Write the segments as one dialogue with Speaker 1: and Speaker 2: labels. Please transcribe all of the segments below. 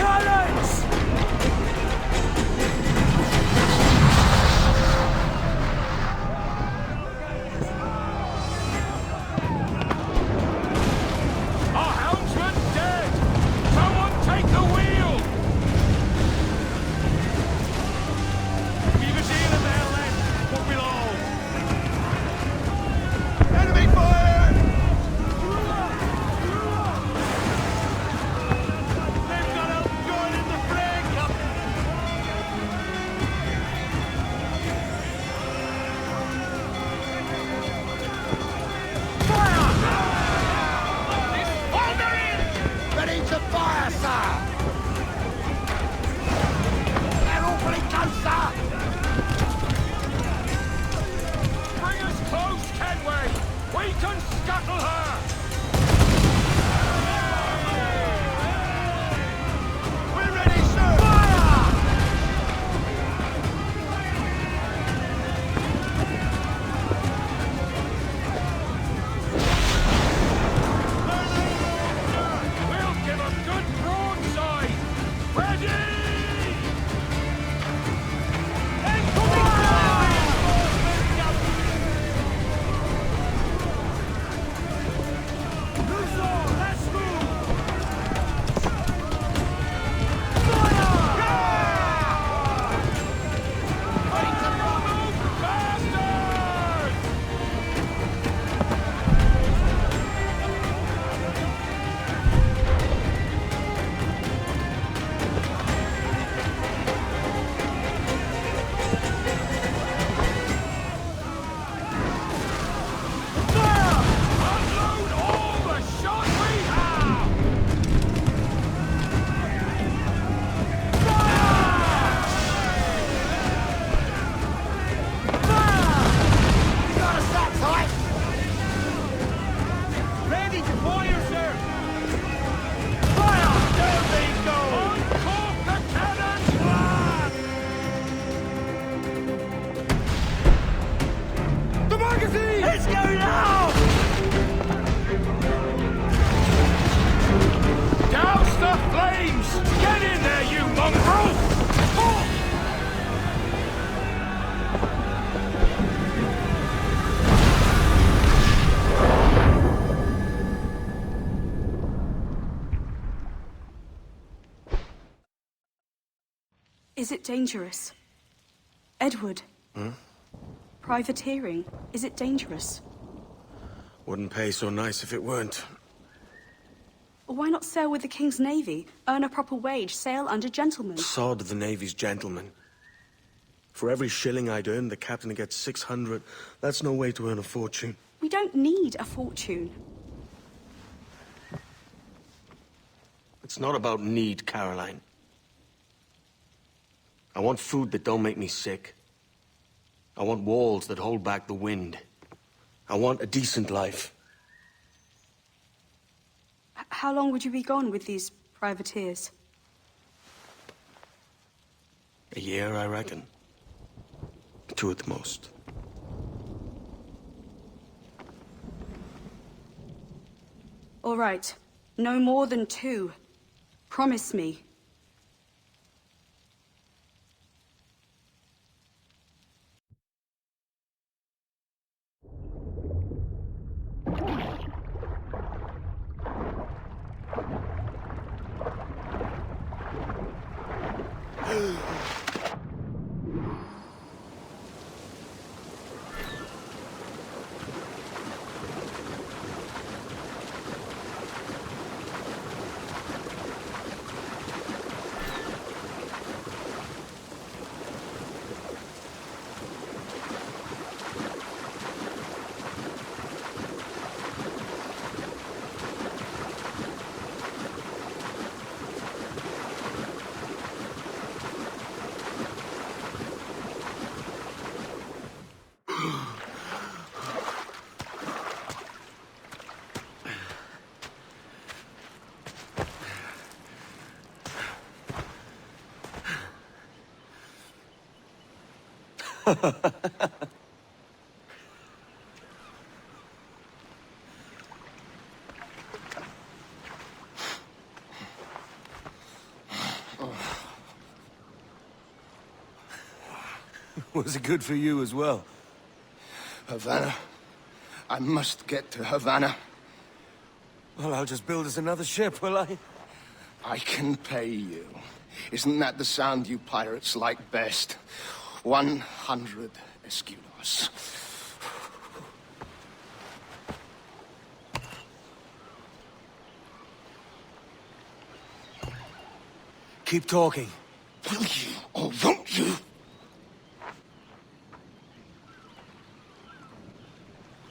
Speaker 1: Silence!
Speaker 2: Our helmsman's dead! Someone take the wheel! Keep us here and there, lad, but below. Enemy fire! They've got help going in the flank!
Speaker 3: Ready to fire, sir! They're awfully close, sir!
Speaker 2: Bring us close, Kenway! We can scuttle her! We're ready, sir! Fire! We'll give 'em good broadside! Ready! Unload all the shot we have!
Speaker 3: You got us that tight?
Speaker 2: Ready to fire, sir! Fire! There they go! Uncork the cannons, lad! The magazine!
Speaker 1: Let's go now!
Speaker 2: Douse the flames! Get in there, you mongrel! Oh!
Speaker 4: Is it dangerous? Edward? Privateering, is it dangerous?
Speaker 5: Wouldn't pay so nice if it weren't.
Speaker 4: Why not sail with the King's Navy, earn a proper wage, sail under gentlemen?
Speaker 5: Sod the Navy's gentlemen. For every shilling I'd earn, the captain gets 600. That's no way to earn a fortune.
Speaker 4: We don't need a fortune.
Speaker 5: It's not about need, Caroline. I want food that don't make me sick. I want walls that hold back the wind. I want a decent life.
Speaker 4: How long would you be gone with these privateers?
Speaker 5: A year, I reckon. 2 at the most.
Speaker 4: All right. No more than 2. Promise me.
Speaker 5: Was it good for you as well?
Speaker 1: Havana. I must get to Havana.
Speaker 5: Well, I'll just build us another ship, will I?
Speaker 1: I can pay you. Isn't that the sound you pirates like best? 100 escudos.
Speaker 5: Keep talking.
Speaker 1: Will you or won't you?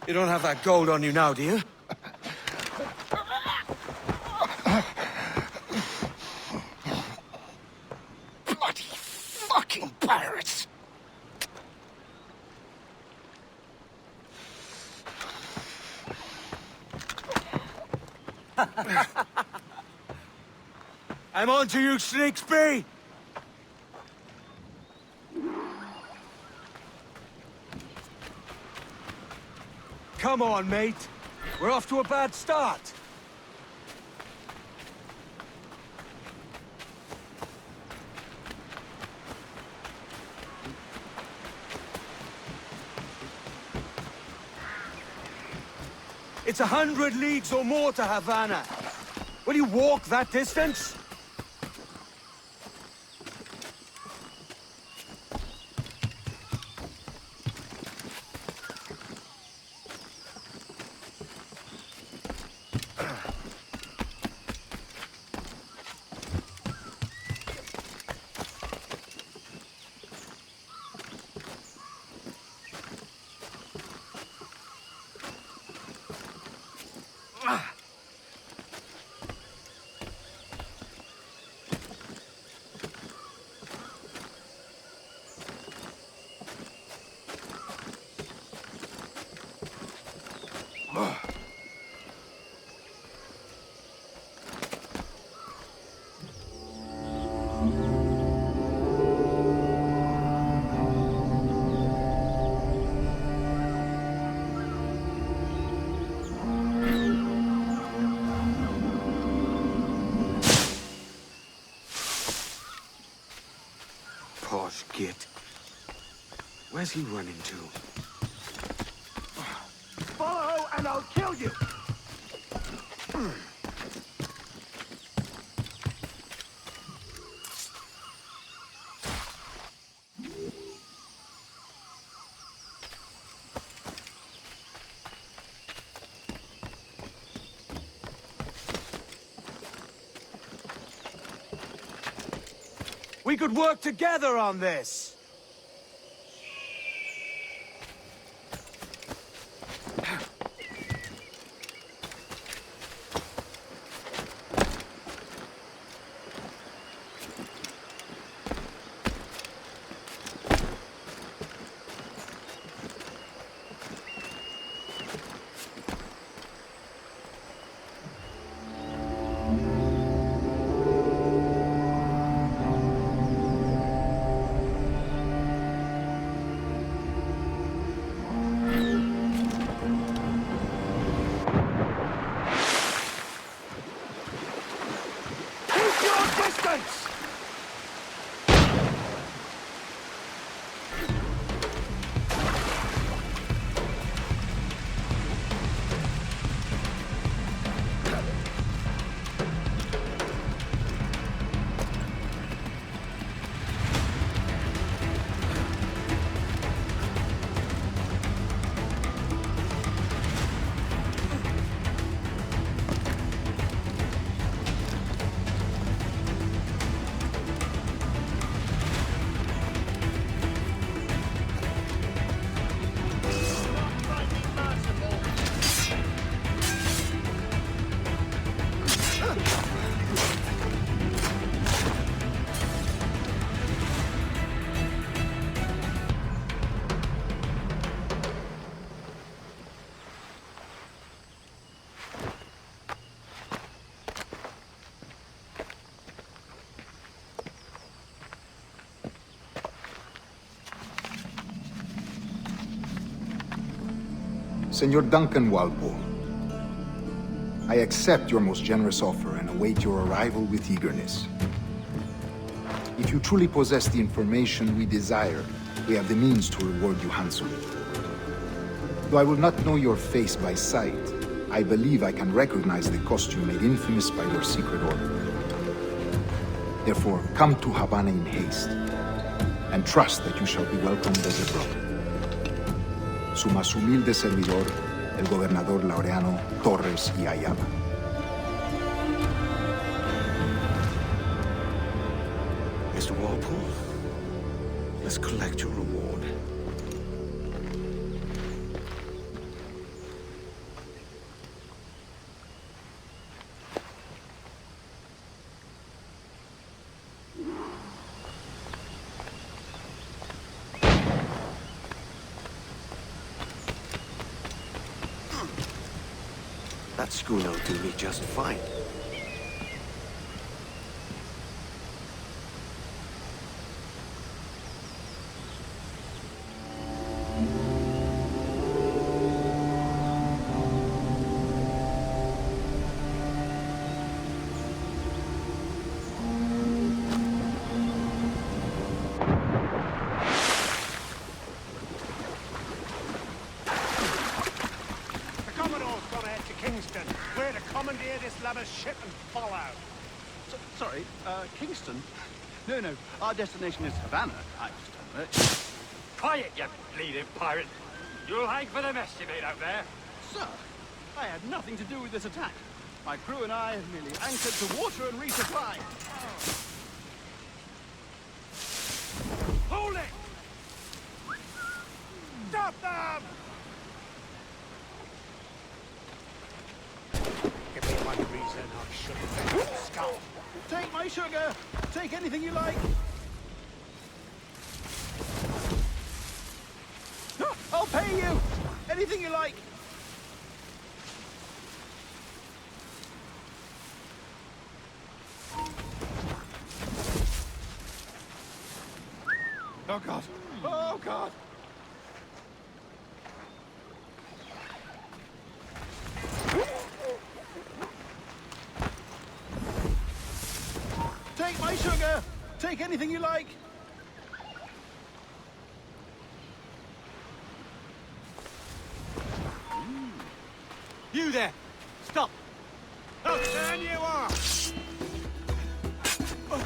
Speaker 5: You don't have that gold on you now, do you?
Speaker 1: Bloody fucking pirates!
Speaker 5: I'm on to you, Snakesby! Come on, mate. We're off to a bad start. It's 100 leagues or more to Havana. Will you walk that distance? Posh git. Where's he running to?
Speaker 3: Follow and I'll kill you!
Speaker 5: We could work together on this!
Speaker 6: Senor Duncan Walpole, I accept your most generous offer and await your arrival with eagerness. If you truly possess the information we desire, we have the means to reward you handsomely. Though I will not know your face by sight, I believe I can recognize the costume made infamous by your secret order. Therefore, come to Havana in haste, and trust that you shall be welcomed as a brother. Su más humilde servidor, el gobernador Laureano Torres y Ayala.
Speaker 5: Mr. Walpole, let's collect your reward. That schooner will do me just fine.
Speaker 3: The Commodore's gone ahead to Kingston. We're to commandeer this lubber's ship and follow.
Speaker 7: Sorry, Kingston? No, our destination is Havana. I understand.
Speaker 2: Quiet, you bleeding pirate. You'll hang for the mess you made out there.
Speaker 7: Sir, I had nothing to do with this attack. My crew and I have merely anchored to water and resupply.
Speaker 3: Hold it! Stop them! Give me one reason I shouldn't let you skull.
Speaker 7: Take my sugar! Take anything you like! I'll pay you! Anything you like! Oh God! Oh God! Take my sugar! Take anything you like!
Speaker 2: You there! Stop!
Speaker 3: I'll turn you off!
Speaker 7: I'll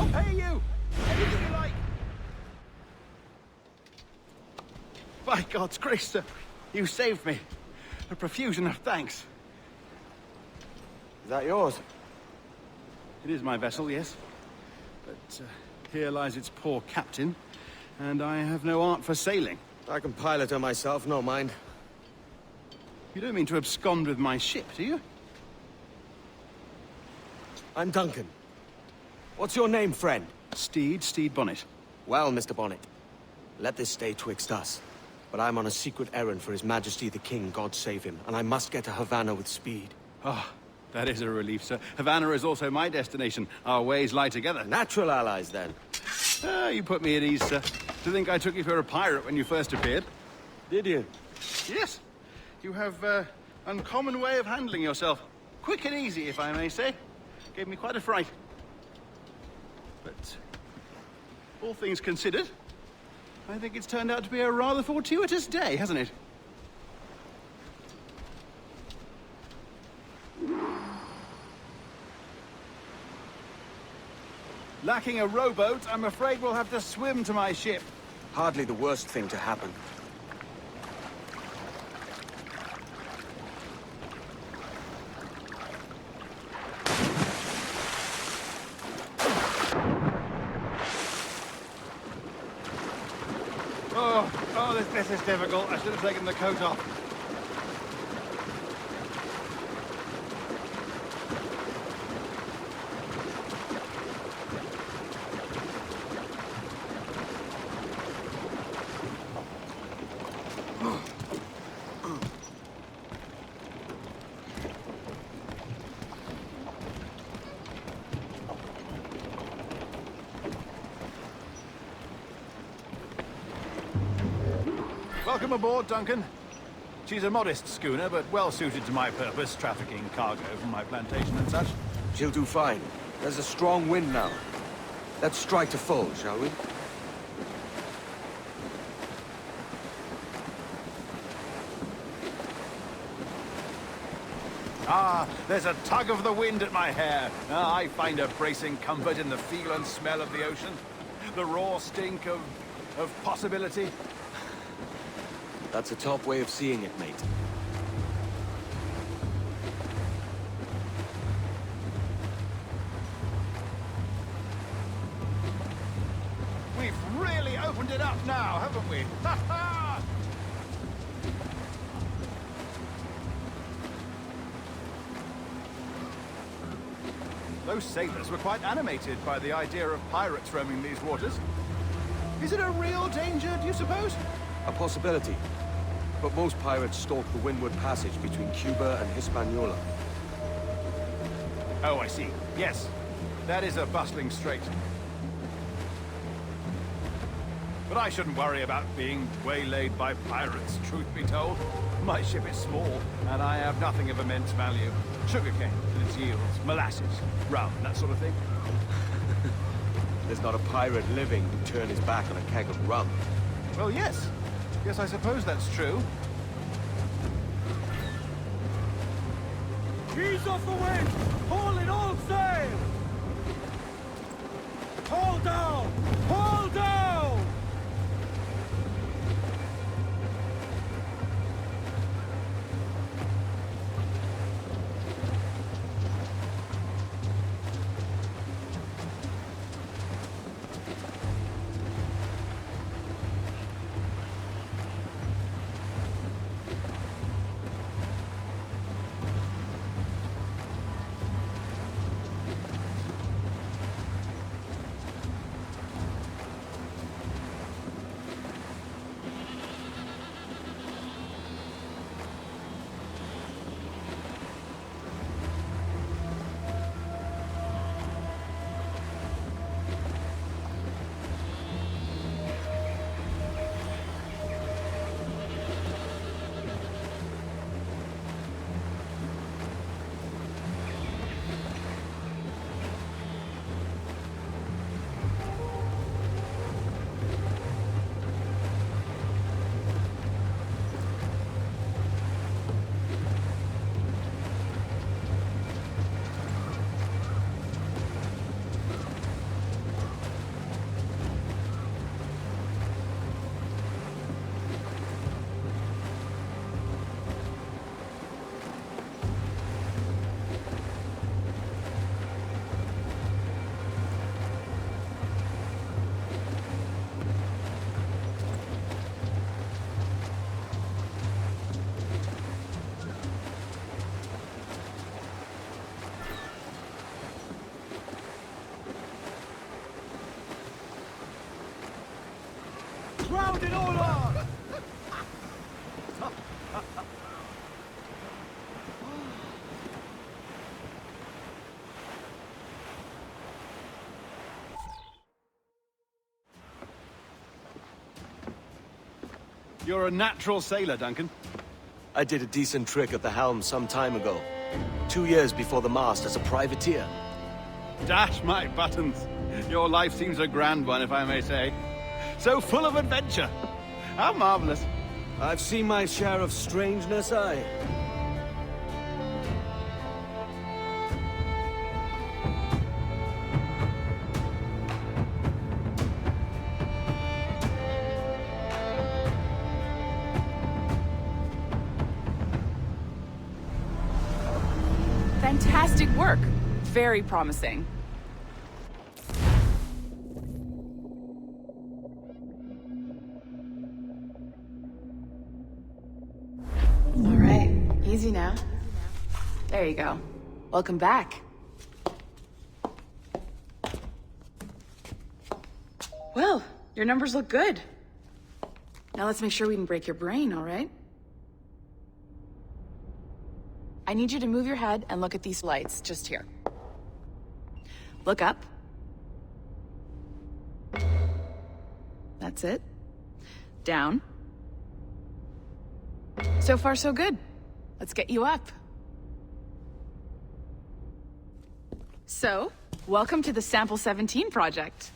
Speaker 7: pay you! Anything you like! By God's grace, sir, you saved me. A profusion of thanks.
Speaker 5: Is that yours?
Speaker 7: It is my vessel, yes. But here lies its poor captain, and I have no art for sailing.
Speaker 5: I can pilot her myself, no mind.
Speaker 7: You don't mean to abscond with my ship, do you?
Speaker 5: I'm Duncan. What's your name, friend?
Speaker 7: Steed Bonnet.
Speaker 5: Well, Mr. Bonnet, let this stay twixt us. But I'm on a secret errand for His Majesty the King, God save him, and I must get to Havana with speed.
Speaker 7: Ah, that is a relief, sir. Havana is also my destination. Our ways lie together.
Speaker 5: Natural allies, then.
Speaker 7: Ah, you put me at ease, sir. To think I took you for a pirate when you first appeared.
Speaker 5: Did you?
Speaker 7: Yes. You have uncommon way of handling yourself. Quick and easy, if I may say. Gave me quite a fright. But all things considered, I think it's turned out to be a rather fortuitous day, hasn't it? Lacking a rowboat, I'm afraid we'll have to swim to my ship.
Speaker 5: Hardly the worst thing to happen.
Speaker 7: This is difficult. I should have taken the coat off. Welcome aboard, Duncan. She's a modest schooner, but well suited to my purpose, trafficking cargo from my plantation and such.
Speaker 5: She'll do fine. There's a strong wind now. Let's strike to full, shall we?
Speaker 7: Ah, there's a tug of the wind at my hair. Ah, I find a bracing comfort in the feel and smell of the ocean. The raw stink of possibility.
Speaker 5: That's a top way of seeing it, mate.
Speaker 7: We've really opened it up now, haven't we? Ha ha! Those sailors were quite animated by the idea of pirates roaming these waters. Is it a real danger, do you suppose?
Speaker 5: A possibility. But most pirates stalk the windward passage between Cuba and Hispaniola.
Speaker 7: Oh, I see. Yes. That is a bustling strait. But I shouldn't worry about being waylaid by pirates, truth be told. My ship is small, and I have nothing of immense value. Sugarcane and its yields, molasses, rum, that sort of thing.
Speaker 5: There's not a pirate living who'd turn his back on a keg of rum.
Speaker 7: Well, yes. Yes, I suppose that's true.
Speaker 2: Ease off the wind! Haul it all sail! Haul down! Haul down! Round it all on!
Speaker 7: You're a natural sailor, Duncan.
Speaker 5: I did a decent trick at the helm some time ago. 2 years before the mast as a privateer.
Speaker 7: Dash my buttons. Your life seems a grand one, if I may say. So full of adventure. How marvelous.
Speaker 5: I've seen my share of strangeness, aye.
Speaker 8: Fantastic work. Very promising. All right, easy now. There you go. Welcome back. Well, your numbers look good. Now let's make sure we can break your brain, all right? I need you to move your head and look at these lights just here. Look up. That's it. Down. So far, so good. Let's get you up. So, welcome to the Sample 17 project.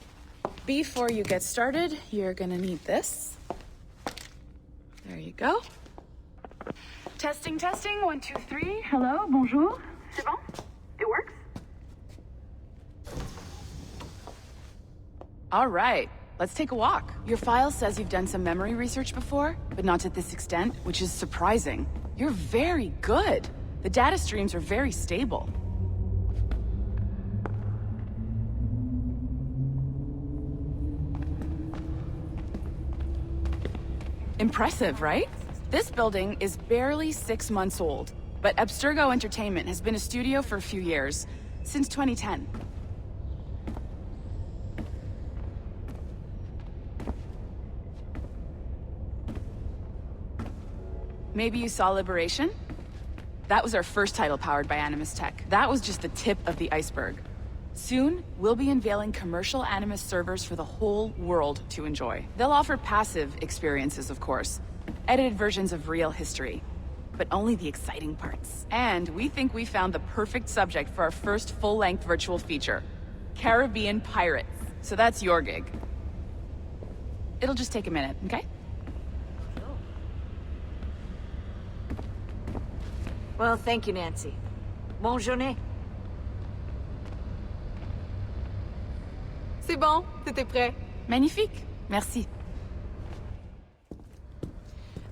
Speaker 8: Before you get started, you're gonna need this. There you go. Testing, testing, 1, 2, 3. Hello, bonjour. C'est bon? It works? All right, let's take a walk. Your file says you've done some memory research before, but not to this extent, which is surprising. You're very good. The data streams are very stable. Impressive, right? This building is barely 6 months old, but Abstergo Entertainment has been a studio for a few years, since 2010. Maybe you saw Liberation? That was our first title powered by Animus Tech. That was just the tip of the iceberg. Soon, we'll be unveiling commercial Animus servers for the whole world to enjoy. They'll offer passive experiences, of course. Edited versions of real history. But only the exciting parts. And we think we found the perfect subject for our first full-length virtual feature. Caribbean pirates. So that's your gig. It'll just take a minute, okay?
Speaker 9: Well, thank you, Nancy. Bonne journée.
Speaker 8: C'est bon, c'était prêt. Magnifique. Merci.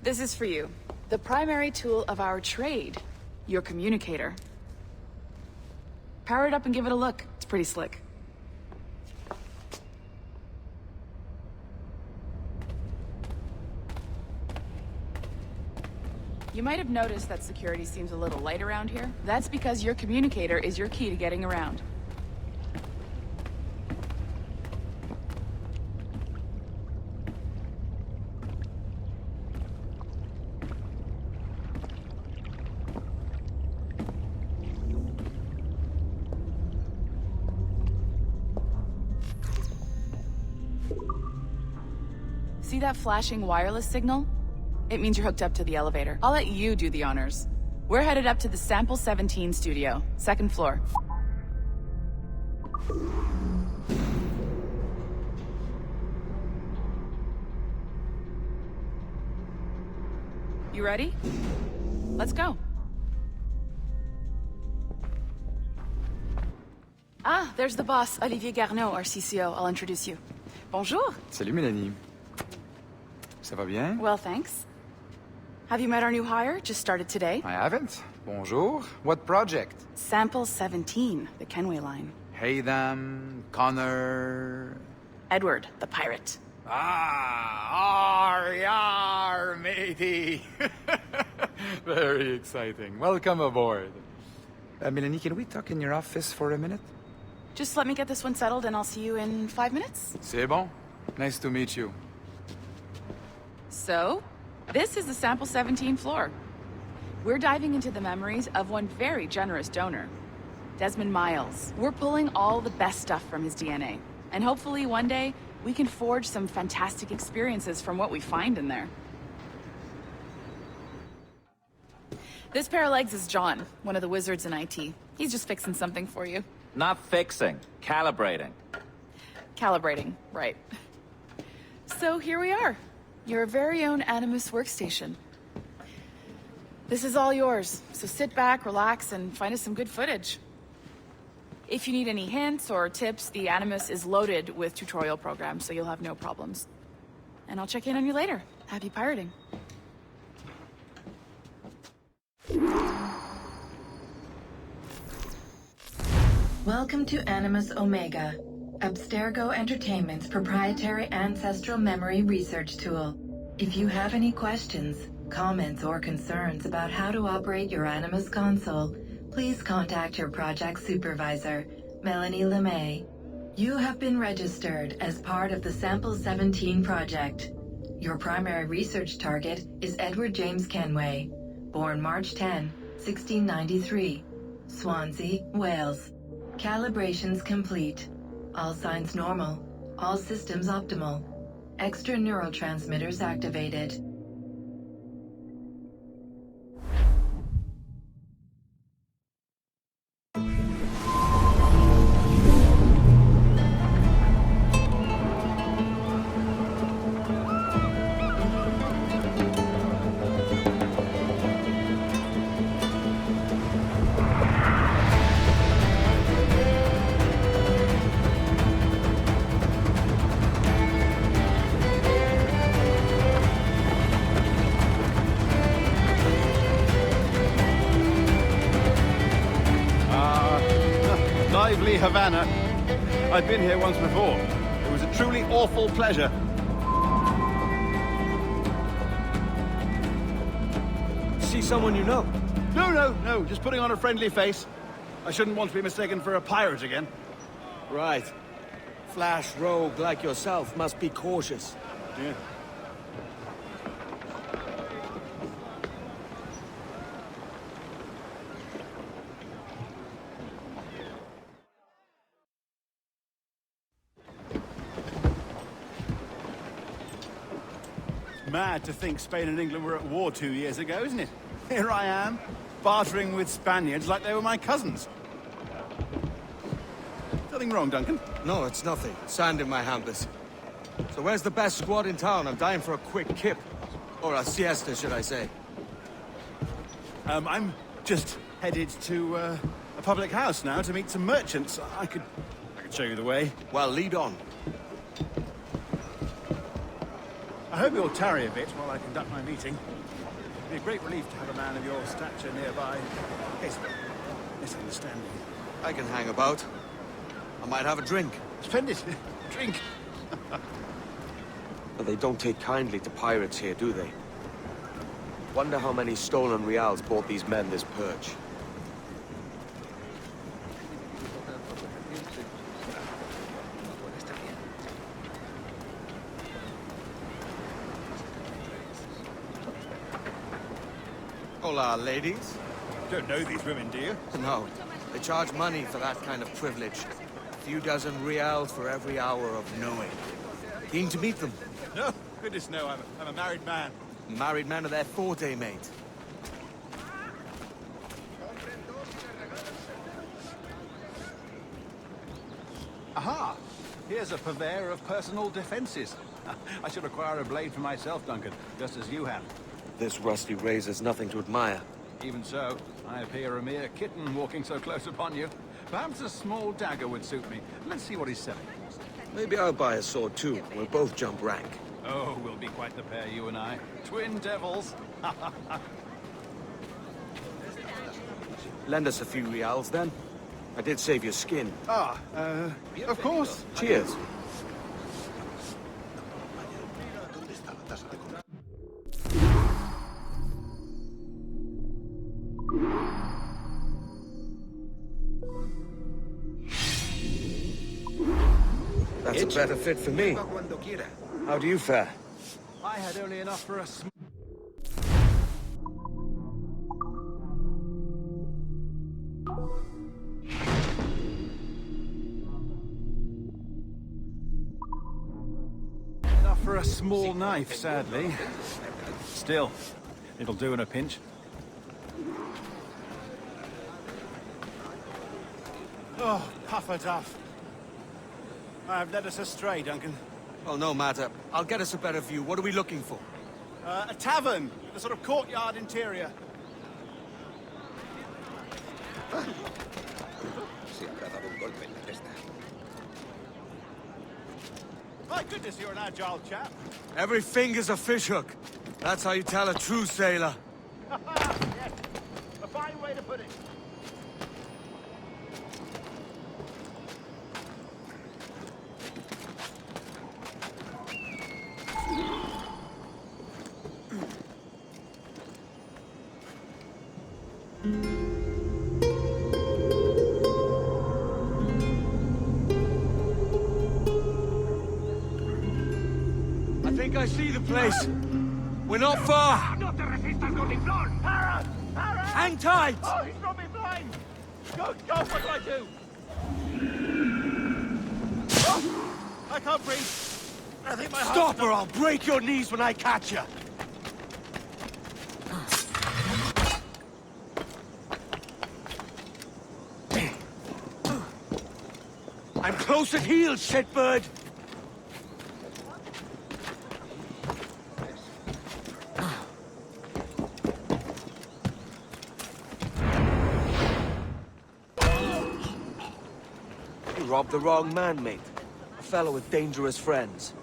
Speaker 8: This is for you. The primary tool of our trade. Your communicator. Power it up and give it a look. It's pretty slick. You might have noticed that security seems a little light around here. That's because your communicator is your key to getting around. See that flashing wireless signal? It means you're hooked up to the elevator. I'll let you do the honors. We're headed up to the Sample 17 studio, 2nd floor. You ready? Let's go. Ah, there's the boss, Olivier Garneau, our CCO. I'll introduce you. Bonjour.
Speaker 10: Salut Mélanie. Ça va bien?
Speaker 8: Well, thanks. Have you met our new hire? Just started today.
Speaker 10: I haven't. Bonjour. What project?
Speaker 8: Sample 17, the Kenway line.
Speaker 10: Hey them, Connor...
Speaker 8: Edward, the pirate.
Speaker 10: Ah, yar, matey. Very exciting. Welcome aboard. Mélanie, can we talk in your office for a minute?
Speaker 8: Just let me get this one settled and I'll see you in 5 minutes.
Speaker 10: C'est bon. Nice to meet you.
Speaker 8: So, this is the Sample 17 floor. We're diving into the memories of one very generous donor, Desmond Miles. We're pulling all the best stuff from his DNA. And hopefully one day, we can forge some fantastic experiences from what we find in there. This pair of legs is John, one of the wizards in IT. He's just fixing something for you.
Speaker 11: Not fixing, calibrating.
Speaker 8: Calibrating, right. So here we are. Your very own Animus workstation. This is all yours, so sit back, relax, and find us some good footage. If you need any hints or tips, the Animus is loaded with tutorial programs, so you'll have no problems. And I'll check in on you later. Happy pirating.
Speaker 12: Welcome to Animus Omega, Abstergo Entertainment's proprietary ancestral memory research tool. If you have any questions, comments, or concerns about how to operate your Animus console, please contact your project supervisor, Melanie LeMay. You have been registered as part of the Sample 17 project. Your primary research target is Edward James Kenway, born March 10, 1693, Swansea, Wales. Calibrations complete. All signs normal. All systems optimal. Extra neurotransmitters activated.
Speaker 7: me, Havana. I've been here once before. It was a truly awful pleasure.
Speaker 5: See someone you know?
Speaker 7: No, just putting on a friendly face. I shouldn't want to be mistaken for a pirate again.
Speaker 5: Right. Flash rogue like yourself must be cautious.
Speaker 7: Yeah. Mad to think Spain and England were at war 2 years ago, isn't it? Here I am, bartering with Spaniards like they were my cousins. Nothing wrong, Duncan?
Speaker 5: No, it's nothing. Sand in my hampers. So where's the best squad in town? I'm dying for a quick kip. Or a siesta, should I say.
Speaker 7: I'm just headed to a public house now to meet some merchants. I could show you the way.
Speaker 5: Well, lead on.
Speaker 7: I hope you'll tarry a bit while I conduct my meeting. It'd be a great relief to have a man of your stature nearby, in case of a misunderstanding.
Speaker 5: I can hang about. I might have a drink.
Speaker 7: Splendid. Drink.
Speaker 5: But they don't take kindly to pirates here, do they? Wonder how many stolen reals bought these men this perch. Hola, ladies.
Speaker 7: Don't know these women, do you?
Speaker 5: No. They charge money for that kind of privilege. A few dozen reals for every hour of knowing. Keen to meet them.
Speaker 7: No, goodness no, I'm a married man.
Speaker 5: Married men are their forte, mate.
Speaker 7: Aha! Here's a purveyor of personal defenses. I should acquire a blade for myself, Duncan, just as you have.
Speaker 5: This rusty razor's nothing to admire.
Speaker 7: Even so, I appear a mere kitten walking so close upon you. Perhaps a small dagger would suit me. Let's see what he's selling.
Speaker 5: Maybe I'll buy a sword too. We'll both jump rank.
Speaker 7: Oh, we'll be quite the pair, you and I. Twin devils.
Speaker 5: Lend us a few reals, then. I did save your skin.
Speaker 7: Of course.
Speaker 5: Cheers. That's a better fit for me. How do you fare?
Speaker 7: I had only enough for a small knife, sadly. Still, it'll do in a pinch. Oh, puffer duff. I've led us astray, Duncan.
Speaker 5: Well, no matter. I'll get us a better view. What are we looking for?
Speaker 7: A tavern, a sort of courtyard interior. My goodness, you're an agile chap.
Speaker 5: Every finger's a fishhook. That's how you tell a true sailor.
Speaker 7: Yes, a fine way to put it.
Speaker 5: I think I see the place. We're not far.
Speaker 3: No te resistas, Gotiflón!
Speaker 7: Para!
Speaker 5: Hang tight!
Speaker 7: Oh, he's got me blind! Go, what do I do? Oh, I can't breathe. I think my
Speaker 5: Stop or I'll break your knees when I catch you. I'm close at heel, shitbird! You robbed the wrong man, mate. A fellow with dangerous friends.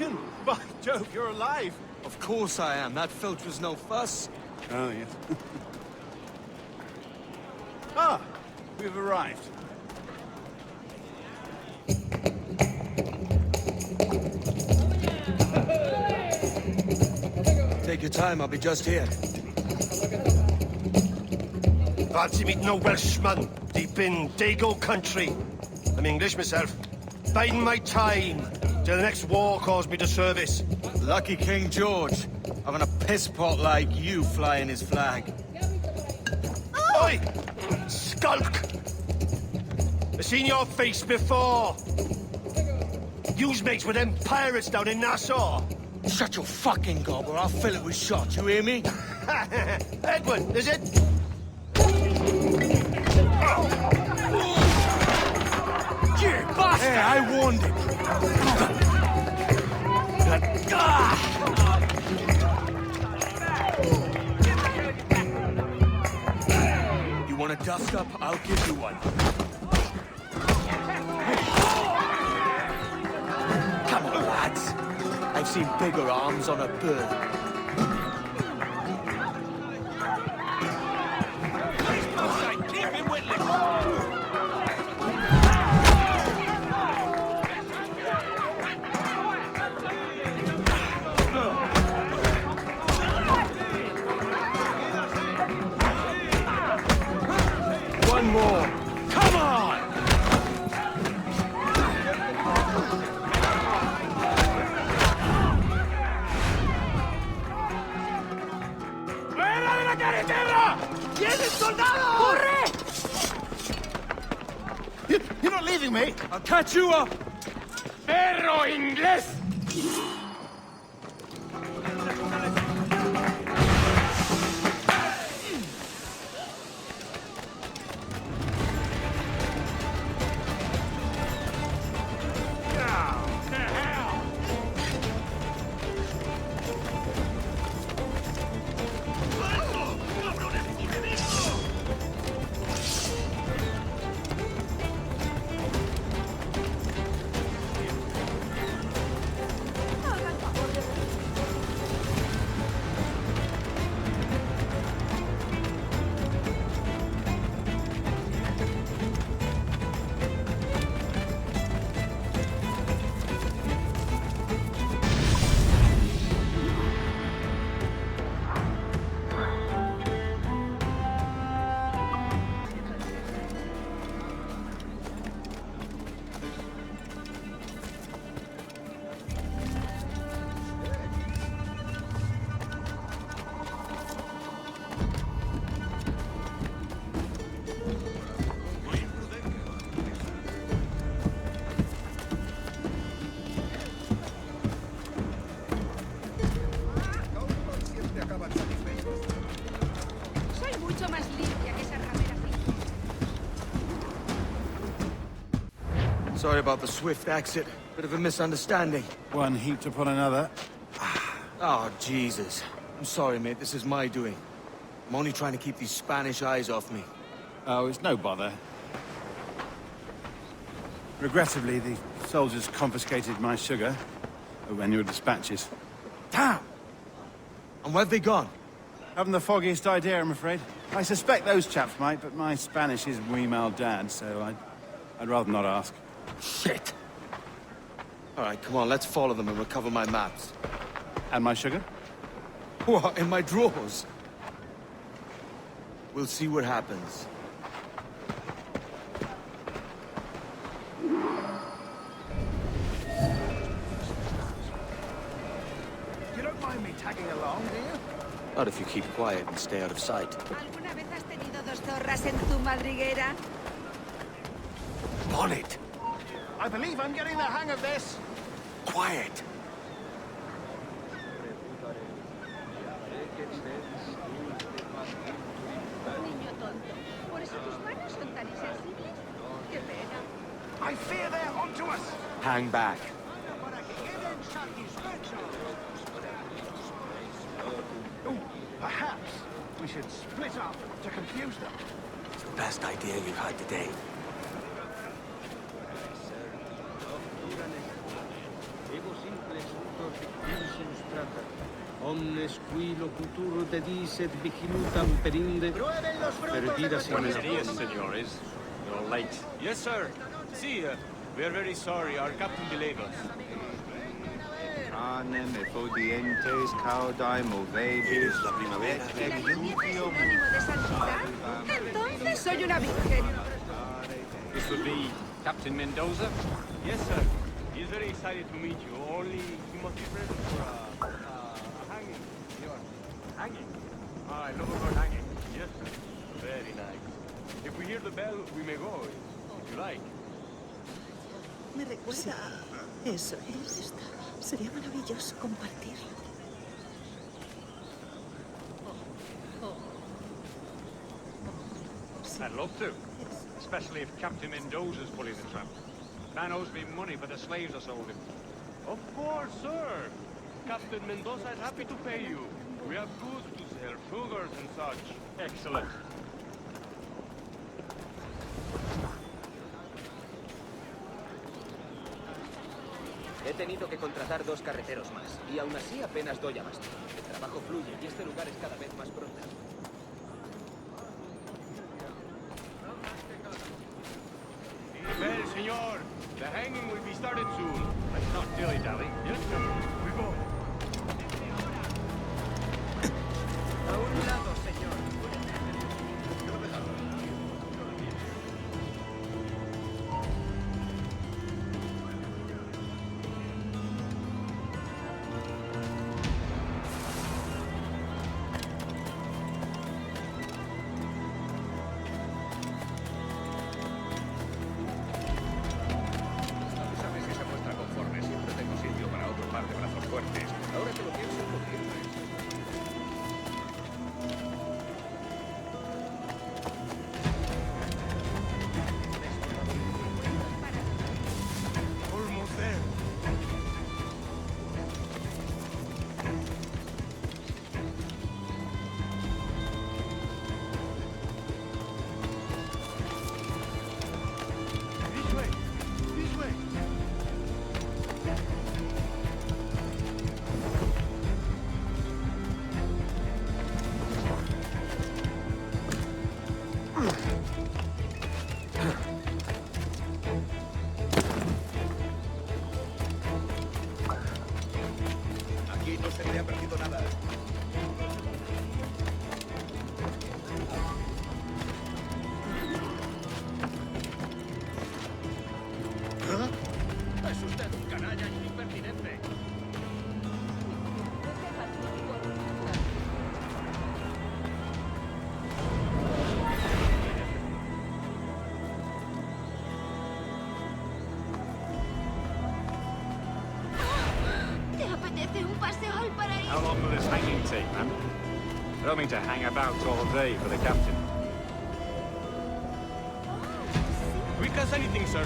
Speaker 7: taken? By Jove, you're alive.
Speaker 5: Of course I am. That filch was no fuss.
Speaker 7: Oh, yes. Ah, we've arrived.
Speaker 5: Take your time, I'll be just here.
Speaker 1: Fancy meeting no Welshman deep in Dago country. I'm English myself. Biding my time till the next war calls me to service.
Speaker 5: Lucky King George, having a piss pot like you flying his flag.
Speaker 1: Oi! Skulk! I've seen your face before. You's mates with them pirates down in Nassau.
Speaker 5: Shut your fucking gob or I'll fill it with shot, you hear me?
Speaker 1: Edward, is it?
Speaker 5: You bastard! Hey, I warned him. You want a dust up? I'll give you one. Come on, lads. I've seen bigger arms on a bird. One more. Come on!
Speaker 2: ¡Fuera de la carretera! ¡Vienen soldados! ¡Corre!
Speaker 1: You're not leaving me?
Speaker 5: I'll catch you up!
Speaker 2: ¡Perro inglés!
Speaker 5: Sorry about the swift exit. Bit of a misunderstanding.
Speaker 7: One heaped upon another.
Speaker 5: Oh, Jesus. I'm sorry, mate. This is my doing. I'm only trying to keep these Spanish eyes off me.
Speaker 7: Oh, it's no bother. Regrettably, the soldiers confiscated my sugar when your dispatches.
Speaker 5: Damn! And where've they gone?
Speaker 7: Haven't the foggiest idea, I'm afraid. I suspect those chaps might, but my Spanish is muy mal dad, so I'd rather not ask.
Speaker 5: Shit! All right, come on, let's follow them and recover my maps.
Speaker 7: And my sugar?
Speaker 5: What, in my drawers? We'll see what happens.
Speaker 7: You don't mind me tagging along, do you?
Speaker 5: Not if you keep quiet and stay out of sight.
Speaker 9: ¿Alguna vez has tenido dos zorras en tu madriguera?
Speaker 5: Bonnet!
Speaker 7: I believe I'm getting the hang of this.
Speaker 5: Quiet!
Speaker 9: Niño tonto. ¿Por eso tus manos son tan insensibles? Qué pena.
Speaker 7: I fear they're onto us.
Speaker 5: Hang back.
Speaker 7: Ooh, perhaps we should split up to confuse them.
Speaker 5: It's the best idea you've had today.
Speaker 13: Omnes qui locutur dedicet vigilutam perinde. Perdidas in
Speaker 7: Buenos dias, senores. You're late. Yes, sir. See, we are very sorry. Our captain delayed us.
Speaker 14: Canem efodientes caudae movedis.
Speaker 1: La primavera.
Speaker 9: ¿Sinónimo de santidad? Entonces soy una virgen.
Speaker 7: This would be Captain Mendoza? Yes, sir. He's very excited to meet you. Only he must be present for a hanging. Hanging? I love about hanging. Yes, sir. Very nice. If we hear the bell, we may go, if you like.
Speaker 15: Me recuerda a... Eso es. Sería maravilloso compartirlo.
Speaker 2: I'd love to. Especially if Captain Mendoza's pulling the trap. Man owes me money for the slaves I sold him.
Speaker 7: Of course, sir. Captain Mendoza is happy to pay you. We have goods to sell, sugars and such.
Speaker 2: Excellent.
Speaker 16: He tenido que contratar 2 carreteros más, y aún así apenas doy abasto. El trabajo fluye y este lugar es cada vez más pronto.
Speaker 7: Well, senor, the hanging will be started soon. Let's not dilly-dally. Yes, sir. We go.
Speaker 13: A un lado, señor.
Speaker 2: ¿Sabes esa muestra conforme? Siempre tengo sitio para otro par de brazos fuertes. Ahora que lo pienso, podría ir.
Speaker 7: Almost there. This way. This way.
Speaker 2: Aquí no se le ha perdido nada. Es usted un canalla y un impertinente.
Speaker 9: ¿Te apetece un paseo al paraíso?
Speaker 2: How long will this hanging take, man? I don't mean to hang about all day for the captain.
Speaker 7: Quick as anything, sir.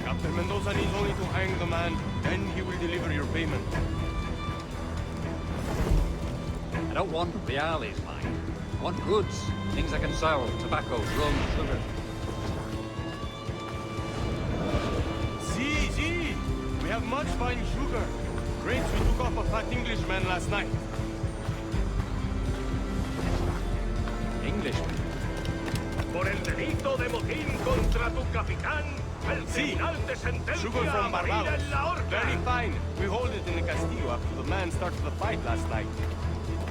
Speaker 7: Captain Mendoza needs only to hang the man, then he will deliver your payment.
Speaker 2: I don't want reales, mine. I want goods. Things I can sell. Tobacco, rum, sugar.
Speaker 7: See. We have much fine sugar. Grapes we took off a fat Englishman last night.
Speaker 2: Englishman?
Speaker 17: Por el delito de motín contra tu capitán, el tribunal te sentencia
Speaker 7: Sugar
Speaker 17: a
Speaker 7: from
Speaker 17: morir
Speaker 7: Barbados.
Speaker 17: en la horca.
Speaker 7: Very fine. We hold it in the Castillo after the man started the fight last night.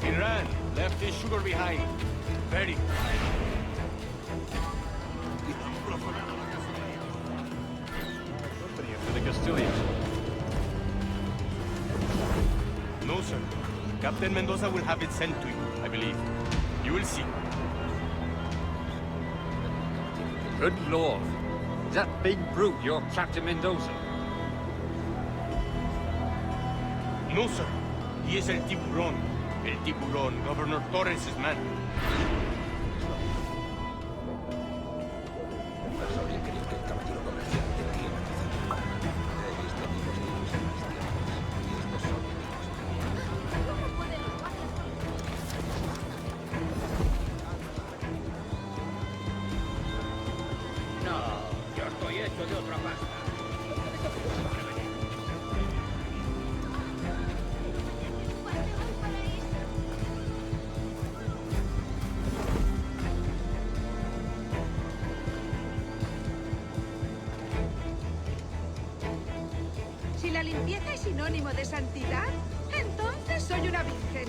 Speaker 7: He ran, left his sugar behind. Very fine.
Speaker 2: Company for the Castilians.
Speaker 7: No, sir. Captain Mendoza will have it sent to you, I believe. You will see.
Speaker 2: Good lord. Is that big brute your Captain Mendoza?
Speaker 7: No, sir. He is el tiburón. El tiburón, Governor Torres' man.
Speaker 2: Sabía que el caballero comerciante tiene razón. He visto amigos tuyos en las tierras, y estos son
Speaker 17: No, yo estoy hecho de otra pasta.
Speaker 9: Si la limpieza es sinónimo de santidad, entonces soy una virgen.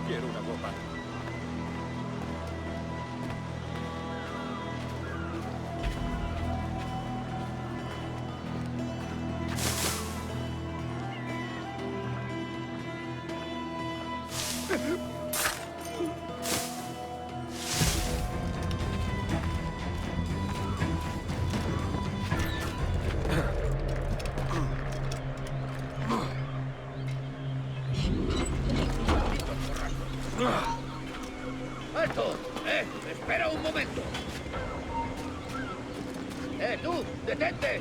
Speaker 7: Quiero una copa.
Speaker 17: ¡Alto! ¡Espera un momento! ¡Tú! ¡Detente!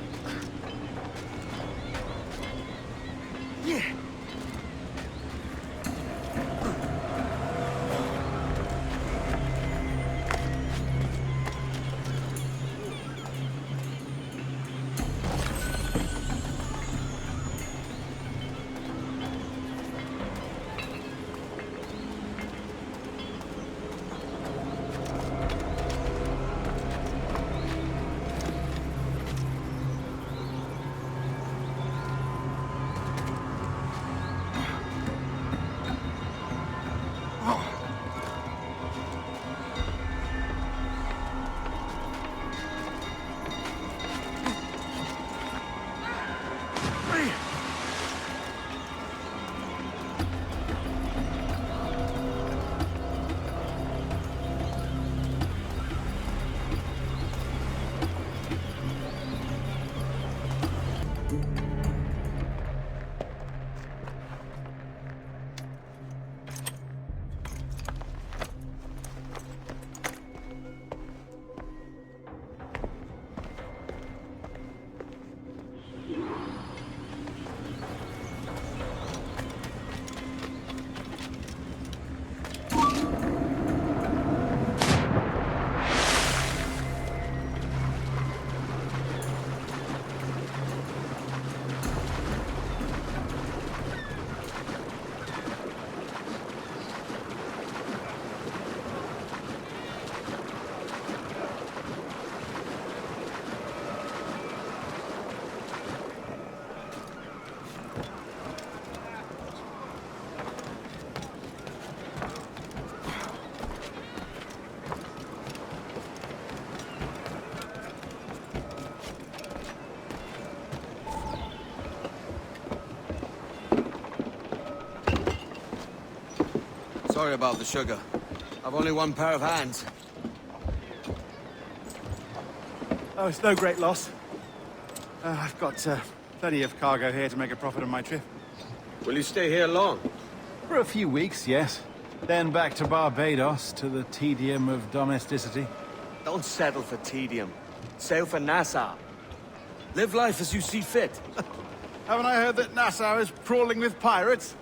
Speaker 5: Sorry about the sugar. I've only one pair of hands.
Speaker 7: Oh, it's no great loss. I've got plenty of cargo here to make a profit on my trip.
Speaker 5: Will you stay here long?
Speaker 7: For a few weeks, yes. Then back to Barbados, to the tedium of domesticity.
Speaker 5: Don't settle for tedium. Sail for Nassau. Live life as you see fit.
Speaker 7: Haven't I heard that Nassau is crawling with pirates?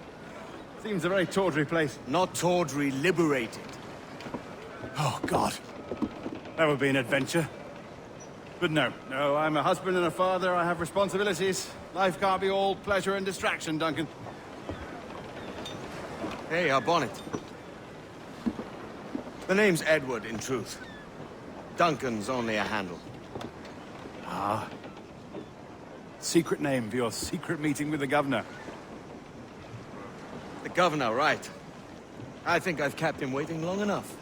Speaker 7: Seems a very tawdry place.
Speaker 5: Not tawdry, liberated.
Speaker 7: Oh, God. That would be an adventure. But no, I'm a husband and a father. I have responsibilities. Life can't be all pleasure and distraction, Duncan.
Speaker 5: Hey, our bonnet. The name's Edward, in truth. Duncan's only a handle.
Speaker 7: Ah. Secret name for your secret meeting with the governor.
Speaker 5: The governor, right. I think I've kept him waiting long enough.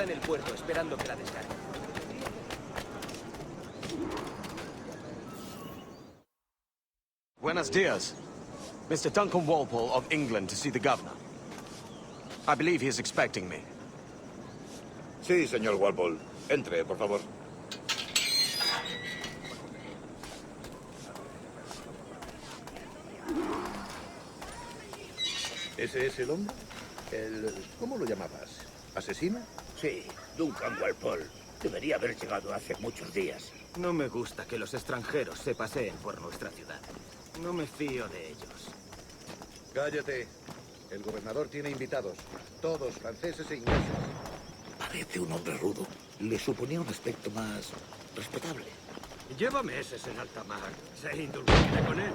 Speaker 16: estará en el puerto esperando que la descargue.
Speaker 5: Buenos dias. Mr. Duncan Walpole of England to see the governor. I believe he is expecting me.
Speaker 18: Sí, señor Walpole. Entre, por favor. ¿Ese es el hombre? ¿Cómo lo llamabas? ¿Asesino?
Speaker 13: Sí, Duncan Walpole. Debería haber llegado hace muchos días.
Speaker 16: No me gusta que los extranjeros se paseen por nuestra ciudad. No me fío de ellos.
Speaker 18: Cállate. El gobernador tiene invitados. Todos franceses e ingleses.
Speaker 13: Parece un hombre rudo. Le suponía un aspecto más respetable.
Speaker 17: Lleva meses en alta mar. Sé indulgente con él.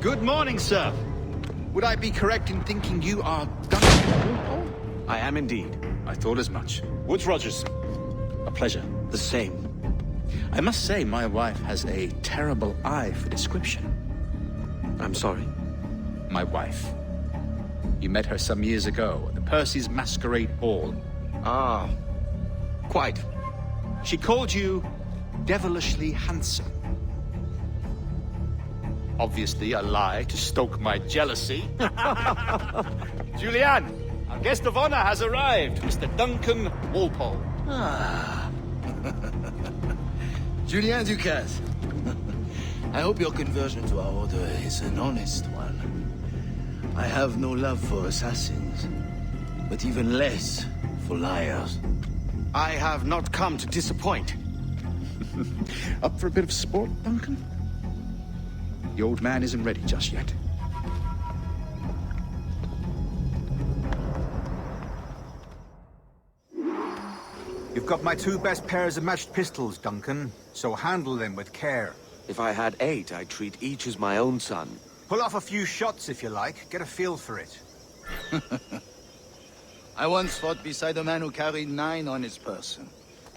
Speaker 19: Good morning, sir. Would I be correct in thinking you are Duncan Walpole?
Speaker 5: I am indeed.
Speaker 19: I thought as much. Woods Rogers. A pleasure.
Speaker 5: The same.
Speaker 19: I must say, my wife has a terrible eye for description.
Speaker 5: I'm sorry.
Speaker 19: My wife. You met her some years ago at the Percy's Masquerade Ball.
Speaker 5: Ah, quite.
Speaker 19: She called you devilishly handsome. Obviously a lie to stoke my jealousy. Julianne, our guest of honor has arrived, Mr. Duncan Walpole.
Speaker 20: Ah. Julien Ducasse. I hope your conversion to our order is an honest one. I have no love for assassins, but even less for liars.
Speaker 5: I have not come to disappoint.
Speaker 19: Up for a bit of sport, Duncan? The old man isn't ready just yet.
Speaker 21: You've got my 2 best pairs of matched pistols, Duncan, so handle them with care.
Speaker 5: If I had 8, I'd treat each as my own son.
Speaker 21: Pull off a few shots if you like. Get a feel for it.
Speaker 20: I once fought beside a man who carried 9 on his person.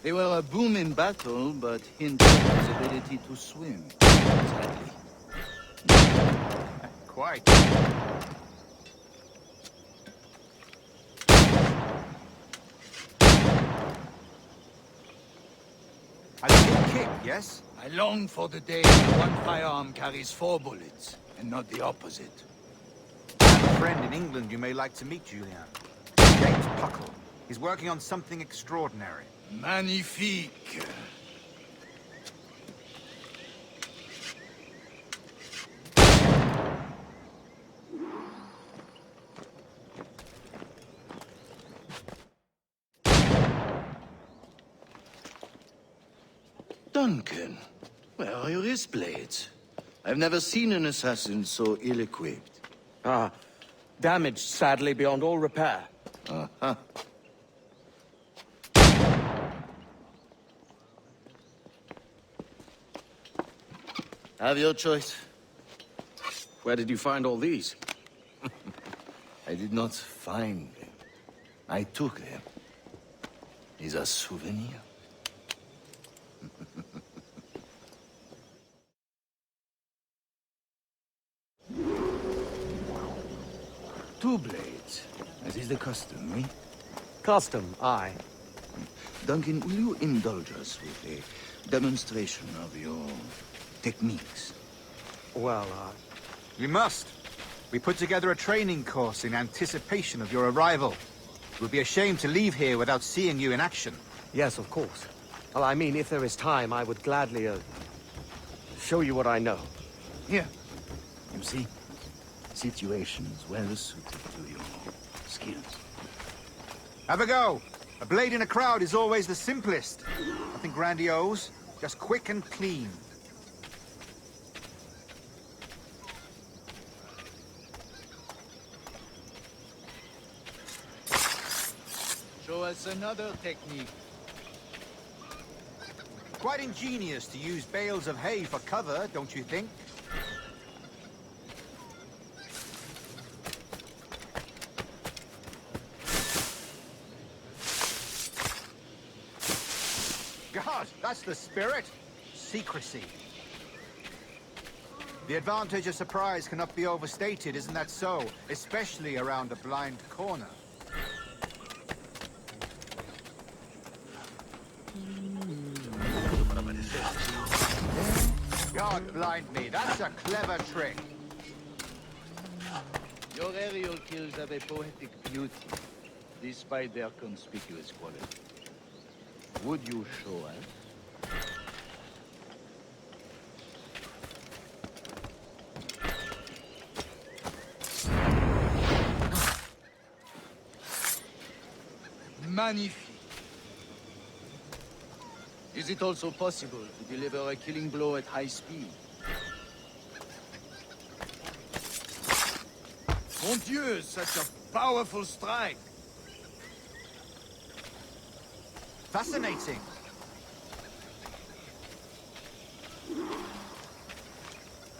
Speaker 20: They were a boom in battle, but hindered his ability to swim. Sadly.
Speaker 21: Quite. A little kick, yes?
Speaker 20: I long for the day when one firearm carries 4 bullets, and not the opposite.
Speaker 21: I have a friend in England you may like to meet, Julian. James Puckle. He's working on something extraordinary.
Speaker 20: Magnifique. Duncan, where are your wrist blades? I've never seen an assassin so ill-equipped.
Speaker 5: Ah, damaged sadly beyond all repair.
Speaker 20: Uh-huh. Have your choice.
Speaker 5: Where did you find all these?
Speaker 20: I did not find them. I took them. Is a souvenir. 2 blades, as is the custom, eh?
Speaker 5: Custom, aye.
Speaker 20: Duncan, will you indulge us with a demonstration of your techniques?
Speaker 5: Well,
Speaker 21: You must. We put together a training course in anticipation of your arrival. It would be a shame to leave here without seeing you in action.
Speaker 5: Yes, of course. Well, I mean, if there is time, I would gladly, show you what I know.
Speaker 20: Here. You see? Situations well suited to your skills.
Speaker 21: Have a go. A blade in a crowd is always the simplest. Nothing grandiose, just quick and clean.
Speaker 20: Show us another technique.
Speaker 21: Quite ingenious to use bales of hay for cover, don't you think? That's the spirit. Secrecy. The advantage of surprise cannot be overstated, isn't that so? Especially around a blind corner. God blind me, that's a clever trick.
Speaker 20: Your aerial kills have a poetic beauty, despite their conspicuous quality. Would you show us? Magnifique. Is it also possible to deliver a killing blow at high speed? Mon Dieu, such a powerful strike!
Speaker 21: Fascinating.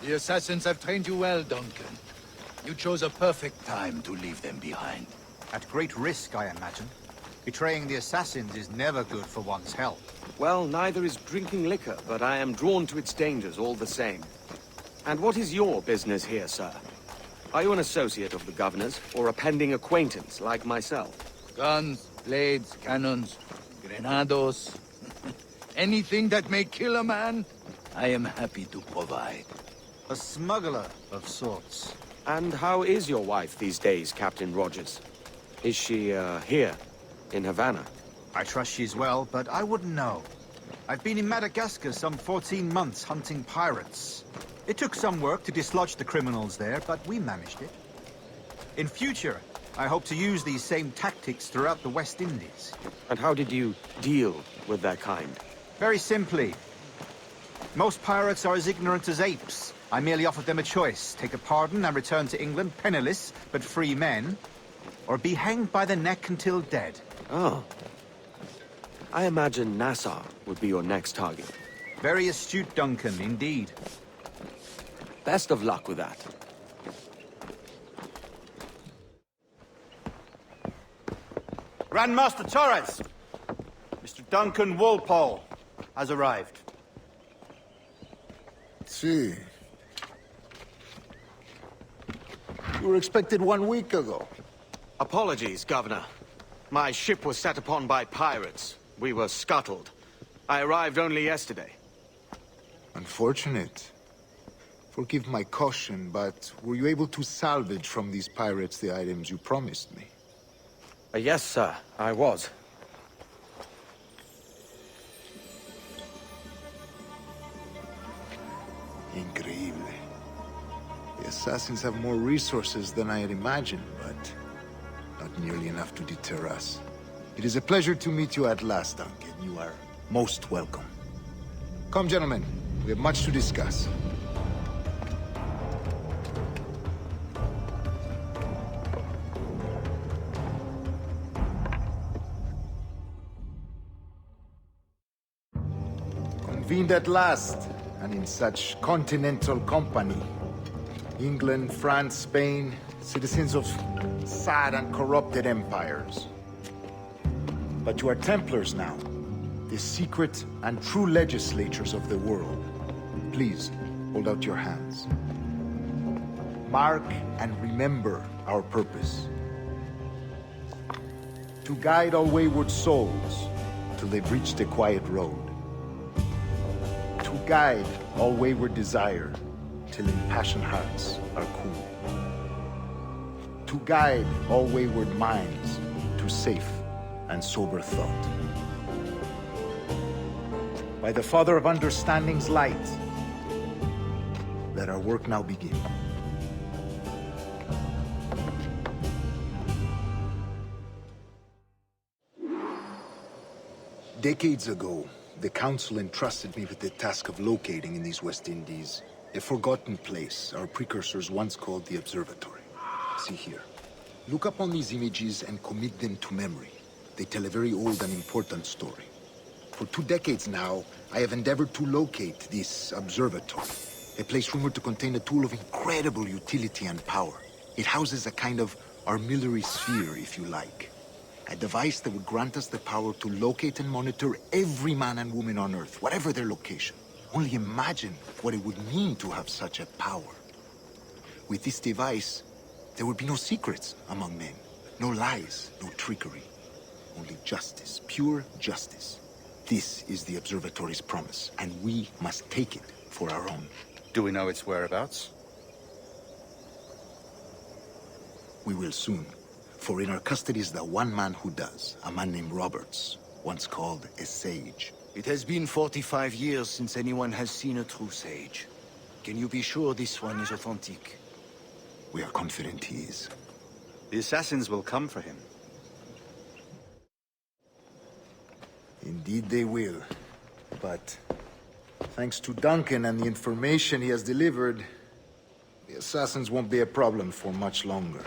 Speaker 20: The assassins have trained you well, Duncan. You chose a perfect time to leave them behind.
Speaker 21: At great risk, I imagine. Betraying the assassins is never good for one's health.
Speaker 5: Well, neither is drinking liquor, but I am drawn to its dangers all the same. And what is your business here, sir? Are you an associate of the governor's, or a pending acquaintance like myself?
Speaker 20: Guns, blades, cannons, grenados. Anything that may kill a man, I am happy to provide.
Speaker 21: A smuggler of sorts.
Speaker 5: And how is your wife these days, Captain Rogers? Is she, here, in Havana?
Speaker 21: I trust she's well, but I wouldn't know. I've been in Madagascar some 14 months hunting pirates. It took some work to dislodge the criminals there, but we managed it. In future, I hope to use these same tactics throughout the West Indies.
Speaker 5: And how did you deal with that kind?
Speaker 21: Very simply. Most pirates are as ignorant as apes. I merely offered them a choice. Take a pardon and return to England penniless, but free men. Or be hanged by the neck until dead.
Speaker 5: Oh. I imagine Nassau would be your next target.
Speaker 21: Very astute, Duncan, indeed.
Speaker 5: Best of luck with that.
Speaker 19: Grandmaster Torres! Mr. Duncan Walpole has arrived.
Speaker 6: See. You were expected 1 week ago.
Speaker 5: Apologies, Governor. My ship was set upon by pirates. We were scuttled. I arrived only yesterday.
Speaker 6: Unfortunate. Forgive my caution, but were you able to salvage from these pirates the items you promised me?
Speaker 5: Yes, sir, I was.
Speaker 6: Increíble. The assassins have more resources than I had imagined, but not nearly enough to deter us. It is a pleasure to meet you at last, Duncan. You are most welcome. Come, gentlemen. We have much to discuss. Convened at last, and in such continental company. England, France, Spain, citizens of sad and corrupted empires. But you are Templars now, the secret and true legislators of the world. Please, hold out your hands. Mark and remember our purpose. To guide all wayward souls till they've reached the quiet road. To guide all wayward desire till impassioned hearts are cool. To guide all wayward minds to safe and sober thought. By the Father of Understanding's light, let our work now begin. Decades ago, the Council entrusted me with the task of locating in these West Indies a forgotten place our precursors once called the Observatory. See here. Look upon these images and commit them to memory. They tell a very old and important story. For 2 decades now, I have endeavored to locate this observatory, a place rumored to contain a tool of incredible utility and power. It houses a kind of armillary sphere, if you like. A device that would grant us the power to locate and monitor every man and woman on Earth, whatever their location. Only imagine what it would mean to have such a power. With this device, there would be no secrets among men. No lies, no trickery. Only justice, pure justice. This is the Observatory's promise, and we must take it for our own.
Speaker 19: Do we know its whereabouts?
Speaker 6: We will soon. For in our custody is the one man who does, a man named Roberts, once called a sage.
Speaker 20: It has been 45 years since anyone has seen a true sage. Can you be sure this one is authentic?
Speaker 6: We are confident he is.
Speaker 19: The assassins will come for him.
Speaker 6: Indeed they will. But thanks to Duncan and the information he has delivered, the assassins won't be a problem for much longer.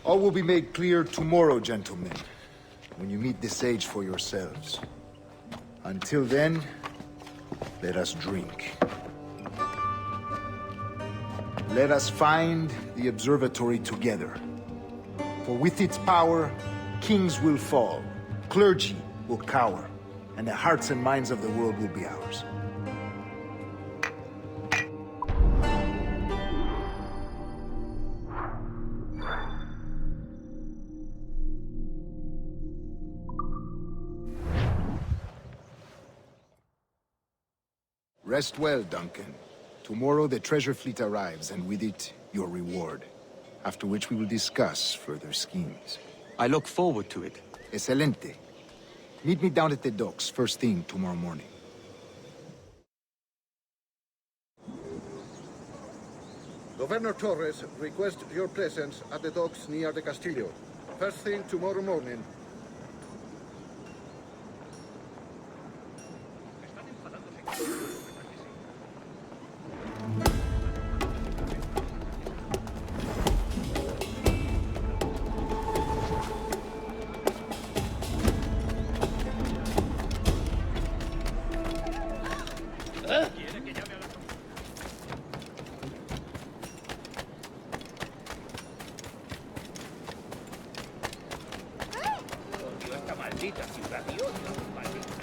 Speaker 6: All will be made clear tomorrow, gentlemen, when you meet the sage for yourselves. Until then, let us drink. Let us find the observatory together. For with its power, kings will fall, clergy will cower, and the hearts and minds of the world will be ours. Rest well, Duncan. Tomorrow the treasure fleet arrives, and with it, your reward. After which we will discuss further schemes.
Speaker 5: I look forward to it.
Speaker 6: Excelente. Meet me down at the docks first thing tomorrow morning.
Speaker 18: Governor Torres requests your presence at the docks near the Castillo. First thing tomorrow morning.
Speaker 13: Maldita ciudad y odio, maldita.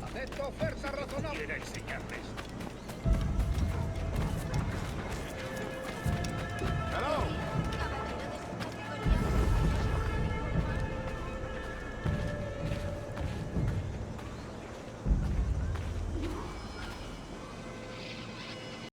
Speaker 17: Acepto oferta razonable. Quiero enseñarles.